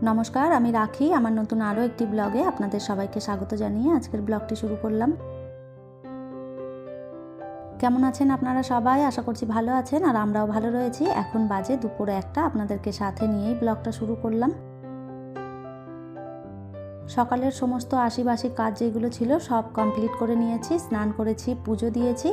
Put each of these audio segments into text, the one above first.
নমস্কার, আমি রাখি। আমার নতুন আরও একটি ব্লগে আপনাদের সবাইকে স্বাগত জানিয়ে আজকের ব্লগটি শুরু করলাম। কেমন আছেন আপনারা সবাই? আশা করছি ভালো আছেন, আর আমরাও ভালো রয়েছি। এখন বাজে দুপুর 1টা, আপনাদেরকে সাথে নিয়েই ব্লগটা শুরু করলাম। সকালের সমস্ত আশিবাসি কাজ যেগুলো ছিল সব কমপ্লিট করে নিয়েছি, স্নান করেছি, পুজো দিয়েছি।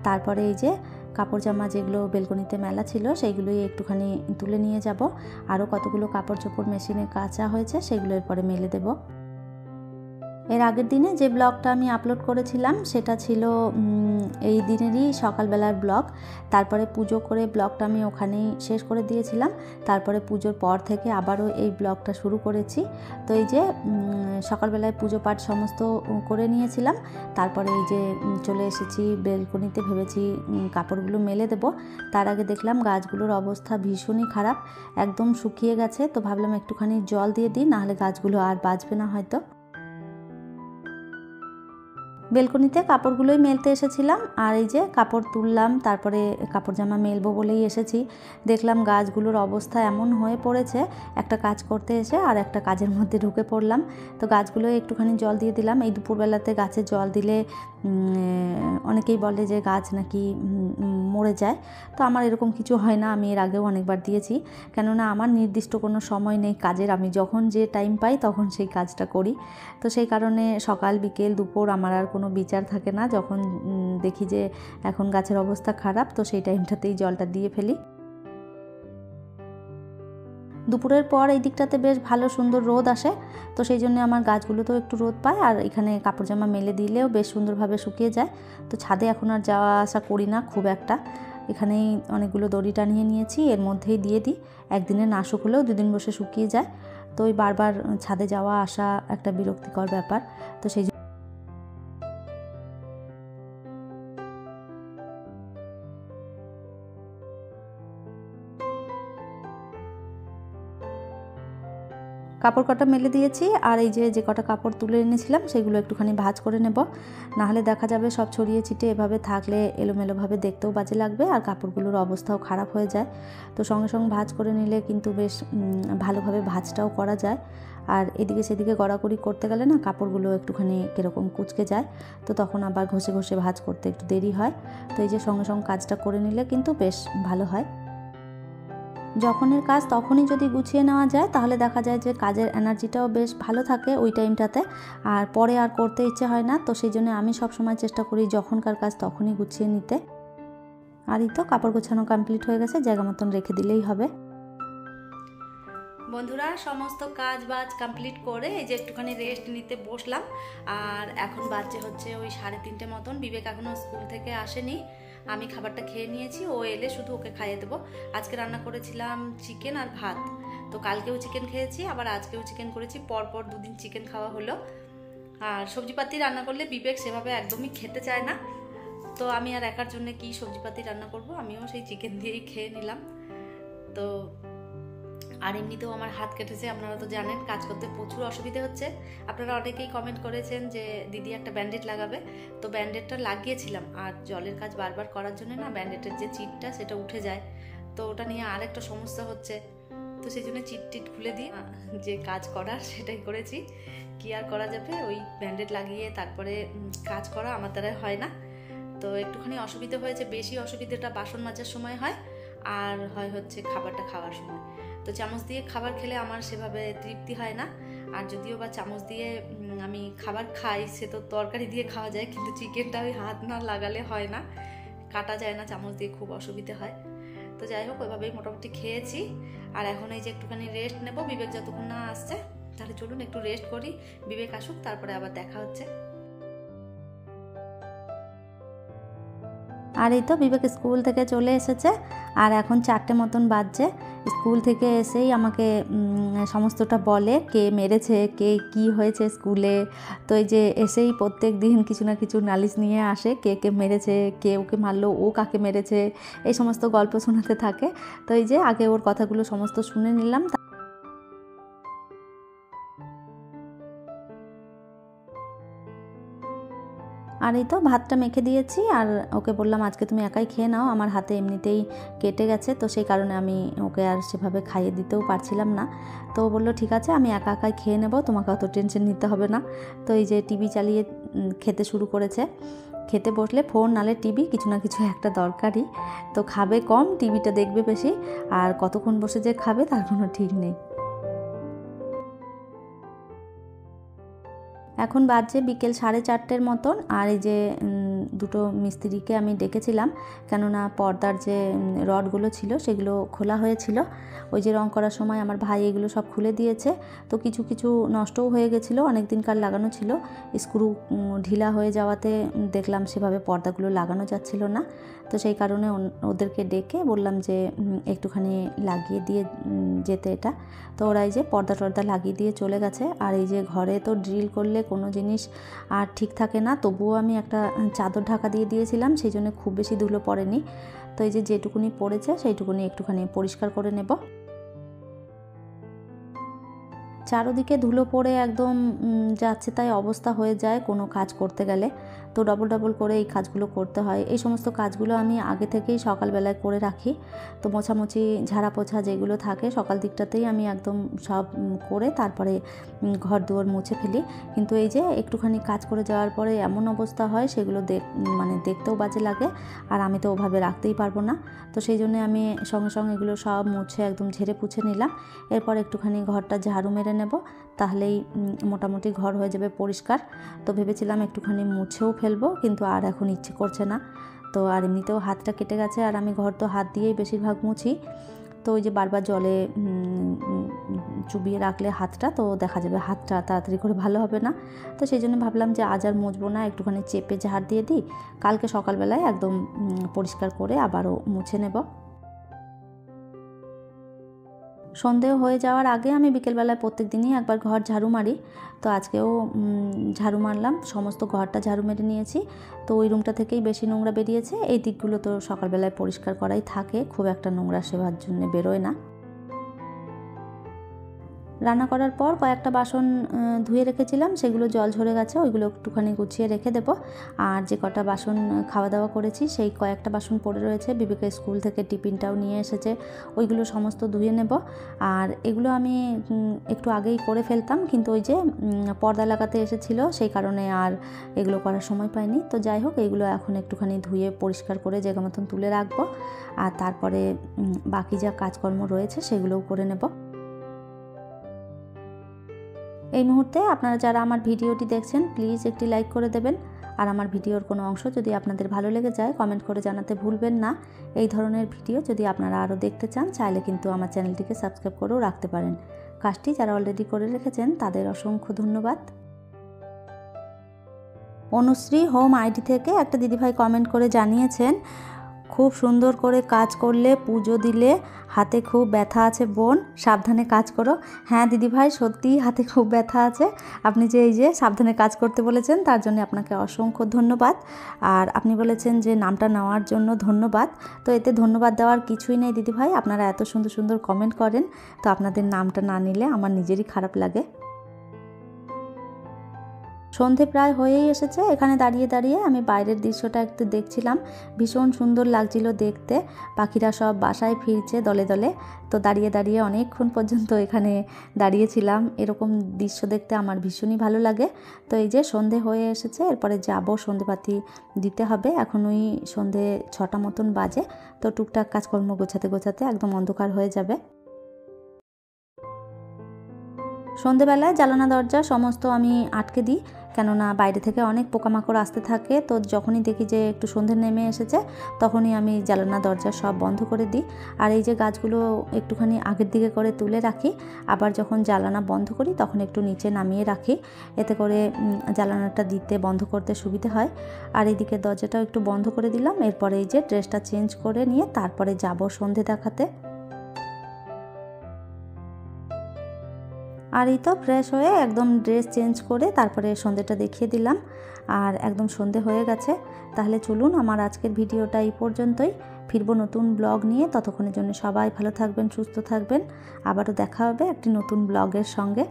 তারপরে এই যে কাপড় জামা যেগুলো বেলকনিতে মেলা ছিল সেইগুলোই একটুখানি তুলে নিয়ে যাব। আরও কতগুলো কাপড় চোপড় মেশিনে কাচা হয়েছে সেগুলো এরপরে মেলে দেবো। এর আগের দিনে যে ব্লগটা আমি আপলোড করেছিলাম সেটা ছিল এই দিনেরই সকালবেলার ব্লগ। তারপরে পুজো করে ব্লগটা আমি ওখানেই শেষ করে দিয়েছিলাম। তারপরে পুজোর পর থেকে আবারও এই ব্লগটা শুরু করেছি। তো এই যে সকালবেলায় পুজো পাঠ সমস্ত করে নিয়েছিলাম। তারপরে এই যে চলে এসেছি বেলকনিতে, ভেবেছি কাপড়গুলো মেলে দেব। তার আগে দেখলাম গাছগুলোর অবস্থা ভীষণই খারাপ, একদম শুকিয়ে গেছে। তো ভাবলাম একটুখানি জল দিয়ে দিই, নাহলে গাছগুলো আর বাঁচবে না হয়তো। বেলকনিতে কাপড়গুলোই মেলতে এসেছিলাম, আর এই যে কাপড় তুললাম, তারপরে কাপড় জামা মেলবো বলেই এসেছি। দেখলাম গাছগুলোর অবস্থা এমন হয়ে পড়েছে, একটা কাজ করতে এসে আর একটা কাজের মধ্যে ঢুকে পড়লাম। তো গাছগুলোই একটুখানি জল দিয়ে দিলাম। এই দুপুরবেলাতে গাছে জল দিলে অনেকেই বলে যে গাছ নাকি মরে যায়। তো আমার এরকম কিছু হয় না, আমি এর আগেও অনেকবার দিয়েছি। কেননা আমার নির্দিষ্ট কোনো সময় নেই কাজের, আমি যখন যে টাইম পাই তখন সেই কাজটা করি। তো সেই কারণে সকাল বিকেল দুপুর আমার আর কোনো বিচার থাকে না। যখন দেখি যে এখন গাছের অবস্থা খারাপ, তো সেই টাইমটাতেই জলটা দিয়ে ফেলি। দুপুরের পর এই দিকটাতে বেশ ভালো সুন্দর রোদ আসে, তো সেই জন্য আমার গাছগুলোতেও একটু রোদ পায়, আর এখানে কাপড় জামা মেলে দিলেও বেশ সুন্দরভাবে শুকিয়ে যায়। তো ছাদে এখন আর যাওয়া আসা করি না খুব একটা, এখানেই অনেকগুলো দড়ি টানিয়ে নিয়েছি, এর মধ্যেই দিয়ে দিই। একদিনে না শুকলেও দুদিন বসে শুকিয়ে যায়। তো ওই বারবার ছাদে যাওয়া আসা একটা বিরক্তিকর ব্যাপার। তো সেই কাপড় কটা মেলে দিয়েছি, আর এই যে কটা কাপড় তুলে এনেছিলাম সেগুলো একটুখানি ভাঁজ করে নেব। নাহলে দেখা যাবে সব ছড়িয়ে ছিটে এভাবে থাকলে এলোমেলোভাবে দেখতেও বাজে লাগবে, আর কাপড়গুলোর অবস্থাও খারাপ হয়ে যায়। তো সঙ্গে সঙ্গে ভাঁজ করে নিলে কিন্তু বেশ ভালোভাবে ভাঁজটাও করা যায়। আর এদিকে সেদিকে গড়াগড়ি করতে গেলে না কাপড়গুলো একটুখানি কীরকম কুঁচকে যায়, তো তখন আবার ঘষে ঘষে ভাঁজ করতে একটু দেরি হয়। তো এই যে সঙ্গে সঙ্গে কাজটা করে নিলে কিন্তু বেশ ভালো হয়। যখনের কাজ তখনই যদি গুছিয়ে নেওয়া যায় তাহলে দেখা যায় যে কাজের এনার্জিটাও বেশ ভালো থাকে ওই টাইমটাতে, আর পরে আর করতে ইচ্ছে হয় না। তো সেই জন্য আমি সবসময় চেষ্টা করি যখনকার কাজ তখনই গুছিয়ে নিতে। আর এই তো কাপড় গোছানো কমপ্লিট হয়ে গেছে, জায়গা মতন রেখে দিলেই হবে। বন্ধুরা, সমস্ত কাজ বাজ কমপ্লিট করে এই যে একটুখানি রেস্ট নিতে বসলাম। আর এখন বাজছে হচ্ছে ওই 3:30 মতন। বিবেক এখনও স্কুল থেকে আসেনি, আমি খাবারটা খেয়ে নিয়েছি, ও এলে শুধু ওকে খাইয়ে দেবো। আজকে রান্না করেছিলাম চিকেন আর ভাত। তো কালকেও চিকেন খেয়েছি, আবার আজকেও চিকেন করেছি, পরপর দুদিন চিকেন খাওয়া হলো। আর সবজিপাতি রান্না করলে বিবেক সেভাবে একদমই খেতে চায় না, তো আমি আর একার জন্য কি সবজিপাতি রান্না করব, আমিও সেই চিকেন দিয়েই খেয়ে নিলাম। তো আর এমনিতেও আমার হাত কেটেছে, আপনারা তো জানেন কাজ করতে প্রচুর অসুবিধে হচ্ছে। আপনারা অনেকেই কমেন্ট করেছেন যে দিদি একটা ব্যান্ডেড লাগাবে, তো ব্যান্ডেডটা লাগিয়েছিলাম, আর জলের কাজ বারবার করার জন্য না ব্যান্ডেডের যে চিটটা সেটা উঠে যায়, তো ওটা নিয়ে আরেকটা সমস্যা হচ্ছে। তো সেই জন্য চিট খুলে দিয়ে যে কাজ করার সেটাই করেছি। কি আর করা যাবে, ওই ব্যান্ডেড লাগিয়ে তারপরে কাজ করা আমার দ্বারা হয় না। তো একটুখানি অসুবিধা হয়েছে, বেশি অসুবিধাটা বাসন মাজার সময় হয়, আর হয় হচ্ছে খাবারটা খাওয়ার সময়। তো চামচ দিয়ে খাবার খেলে আমার সেভাবে তৃপ্তি হয় না। আর যদিও বা চামচ দিয়ে আমি খাবার খাই, সে তো তরকারি দিয়ে খাওয়া যায়, কিন্তু চিকেনটা ওই হাত না লাগালে হয় না, কাটা যায় না চামচ দিয়ে, খুব অসুবিধা হয়। তো যাই হোক, ওইভাবেই মোটামুটি খেয়েছি। আর এখন এই যে একটুখানি রেস্ট নেব, বিবেক যতক্ষণ না আসছে। তাহলে চলুন একটু রেস্ট করি, বিবেক আসুক, তারপরে আবার দেখা হচ্ছে। আর এই তো বিবেক স্কুল থেকে চলে এসেছে, আর এখন 4টে মতন বাজছে। স্কুল থেকে এসেই আমাকে সমস্তটা বলে, কে মেরেছে, কে কি হয়েছে স্কুলে। তো এই যে এসেই প্রত্যেক দিন কিছু না কিছু নালিশ নিয়ে আসে, কে কে মেরেছে, কে ওকে মারলো, ও কাকে মেরেছে, এই সমস্ত গল্প শোনাতে থাকে। তো এই যে আগে ওর কথাগুলো সমস্ত শুনে নিলাম। আর এই তো ভাতটা মেখে দিয়েছি, আর ওকে বললাম আজকে তুমি একাই খেয়ে নাও, আমার হাতে এমনিতেই কেটে গেছে, তো সেই কারণে আমি ওকে আর সেভাবে খাইয়ে দিতেও পারছিলাম না। তো ও বললো ঠিক আছে আমি একা একাই খেয়ে নেব, তোমাকে অত টেনশন নিতে হবে না। তো এই যে টিভি চালিয়ে খেতে শুরু করেছে। খেতে বসলে ফোন নালে টিভি কিছু না কিছু একটা দরকারই। তো খাবে কম, টিভিটা দেখবে বেশি, আর কতক্ষণ বসে যে খাবে তার কোনো ঠিক নেই। এখন বাজছে বিকেল 4:30 মতন। আর এই যে দুটো মিস্ত্রিকে আমি ডেকেছিলাম, কেননা পর্দার যে রডগুলো ছিল সেগুলো খোলা হয়েছিল। ওই যে রং করার সময় আমার ভাই এগুলো সব খুলে দিয়েছে, তো কিছু কিছু নষ্টও হয়ে গেছিলো, অনেক দিনকার লাগানো ছিল। স্ক্রু ঢিলা হয়ে যাওয়াতে দেখলাম সেভাবে পর্দাগুলো লাগানো যাচ্ছিল না, তো সেই কারণে ওদেরকে ডেকে বললাম যে একটুখানি লাগিয়ে দিয়ে যেতে এটা। তো ওরা এই যে পর্দা টর্দা লাগিয়ে দিয়ে চলে গেছে। আর এই যে ঘরে তো ড্রিল করলে কোনো জিনিস আর ঠিক থাকে না, তবুও আমি একটা চাদর ঢাকা দিয়ে দিয়েছিলাম, সেই জন্য খুব বেশি ধুলো পড়েনি। তো এই যে যেটুকুনি পড়েছে সেইটুকুনি একটুখানি পরিষ্কার করে নেব। চারদিকে ধুলো পড়ে একদম যাচ্ছে তাই অবস্থা হয়ে যায় কোনো কাজ করতে গেলে, তো ডবল করে এই কাজগুলো করতে হয়। এই সমস্ত কাজগুলো আমি আগে থেকেই সকালবেলায় করে রাখি। তো মোছামুছি ঝাড়া পোছা যেগুলো থাকে সকাল দিকটাতেই আমি একদম সব করে তারপরে ঘর দুয়ার মুছে ফেলি। কিন্তু এই যে একটুখানি কাজ করে যাওয়ার পরে এমন অবস্থা হয় সেগুলো মানে দেখতেও বাজে লাগে, আর আমি তো ওভাবে রাখতেই পারবো না। তো সেই জন্য আমি সঙ্গে সঙ্গে এগুলো সব মুছে একদম ঝেড়ে পুছে নিলাম। এরপর একটুখানি ঘরটা ঝাড়ু মেরে নেব, তাহলেই মোটামুটি ঘর হয়ে যাবে পরিষ্কার। তো ভেবেছিলাম একটুখানি মুছেও ফেলবো, কিন্তু আর এখন ইচ্ছে করছে না। তো আর এমনিতেও হাতটা কেটে গেছে, আর আমি ঘর তো হাত দিয়েই বেশিরভাগ মুছি। তো ওই যে বারবার জলে চুবিয়ে রাখলে হাতটা, তো দেখা যাবে হাতটা তাড়াতাড়ি করে ভালো হবে না। তো সেই জন্য ভাবলাম যে আজ আর মুছবো না, একটুখানি চেপে ঝাড় দিয়ে দিই, কালকে সকালবেলায় একদম পরিষ্কার করে আবারও মুছে নেব। সন্ধেও হয়ে যাওয়ার আগে আমি বিকেলবেলায় প্রত্যেক দিনই একবার ঘর ঝাড়ু মারি। তো আজকেও ঝাড়ু মারলাম, সমস্ত ঘরটা ঝাড়ু মেরে নিয়েছি। তো ওই রুমটা থেকেই বেশি নোংরা বেরিয়েছে, এই দিকগুলো তো সকালবেলায় পরিষ্কার করাই থাকে, খুব একটা নোংরা সেবার জন্য বেরোয় না। রান্না করার পর কয়েকটা বাসন ধুয়ে রেখেছিলাম, সেগুলো জল ঝরে গেছে, ওইগুলো একটুখানি গুছিয়ে রেখে দেবো। আর যে কটা বাসন খাওয়া দাওয়া করেছি সেই কয়েকটা বাসন পড়ে রয়েছে, বিবেকের স্কুল থেকে টিফিনটাও নিয়ে এসেছে, ওইগুলো সমস্ত ধুয়ে নেব। আর এগুলো আমি একটু আগেই করে ফেলতাম, কিন্তু ওই যে পর্দা লাগাতে এসেছিলো সেই কারণে আর এগুলো করার সময় পাইনি। তো যাই হোক, এইগুলো এখন একটুখানি ধুয়ে পরিষ্কার করে জায়গা মতন তুলে রাখবো, আর তারপরে বাকি যা কাজকর্ম রয়েছে সেগুলোও করে নেব। এই মুহূর্তে আপনারা যারা আমার ভিডিওটি দেখছেন প্লিজ একটি লাইক করে দেবেন, আর আমার ভিডিওর কোনো অংশ যদি আপনাদের ভালো লেগে যায় কমেন্ট করে জানাতে ভুলবেন না। এই ধরনের ভিডিও যদি আপনারা আরও দেখতে চান চাইলে কিন্তু আমার চ্যানেলটিকে সাবস্ক্রাইব করেও রাখতে পারেন। কাজটি যারা অলরেডি করে রেখেছেন তাদের অসংখ্য ধন্যবাদ। অনুশ্রী হোম আইডি থেকে একটা দিদিভাই কমেন্ট করে জানিয়েছেন, খুব সুন্দর করে কাজ করলে পুজো দিলে হাতে খুব ব্যথা আছে বোন, সাবধানে কাজ করো। হ্যাঁ দিদিভাই, সত্যিই হাতে খুব ব্যথা আছে। আপনি যে এই যে সাবধানে কাজ করতে বলেছেন তার জন্য আপনাকে অসংখ্য ধন্যবাদ। আর আপনি বলেছেন যে নামটা নেওয়ার জন্য ধন্যবাদ, তো এতে ধন্যবাদ দেওয়ার কিছুই নেই দিদিভাই, আপনারা এত সুন্দর সুন্দর কমেন্ট করেন, তো আপনাদের নামটা না নিলে আমার নিজেরই খারাপ লাগে। সন্ধে প্রায় হয়েই এসেছে, এখানে দাঁড়িয়ে দাঁড়িয়ে আমি বাইরের দৃশ্যটা একটু দেখছিলাম, ভীষণ সুন্দর লাগছিল দেখতে। পাখিরা সব বাসায় ফিরছে দলে দলে, তো দাঁড়িয়ে দাঁড়িয়ে অনেকক্ষণ পর্যন্ত এখানে দাঁড়িয়েছিলাম। এরকম দৃশ্য দেখতে আমার ভীষণই ভালো লাগে। তো এই যে সন্ধে হয়ে এসেছে, এরপরে যাব সন্ধেবাতি দিতে হবে। এখন ওই সন্ধে 6টা মতন বাজে, তো টুকটাক কাজকর্ম গোছাতে গোছাতে একদম অন্ধকার হয়ে যাবে। সন্ধেবেলায় জানালা দরজা সমস্ত আমি আটকে দিই, কেননা বাইরে থেকে অনেক পোকামাকড় আসতে থাকে। তো যখনই দেখি যে একটু সন্ধে নেমে এসেছে তখনই আমি জানালা দরজা সব বন্ধ করে দিই। আর এই যে গাছগুলো একটুখানি আগের দিকে করে তুলে রাখি, আবার যখন জানালা বন্ধ করি তখন একটু নিচে নামিয়ে রাখি, এতে করে জানালাটা দিতে বন্ধ করতে সুবিধে হয়। আর এইদিকে দরজাটাও একটু বন্ধ করে দিলাম। এরপরে এই যে ড্রেসটা চেঞ্জ করে নিয়ে তারপরে যাব সন্ধে দেখাতে। আর এই তো ফ্রেশ হয়ে একদম ড্রেস চেঞ্জ করে তারপরে সন্ধেটা দেখিয়ে দিলাম, আর একদম সন্ধে হয়ে গেছে। তাহলে চলুন, আমার আজকের ভিডিওটা এই পর্যন্তই। ফিরবো নতুন ব্লগ নিয়ে, ততক্ষণের জন্য সবাই ভালো থাকবেন, সুস্থ থাকবেন। আবারও দেখা হবে একটি নতুন ব্লগের সঙ্গে।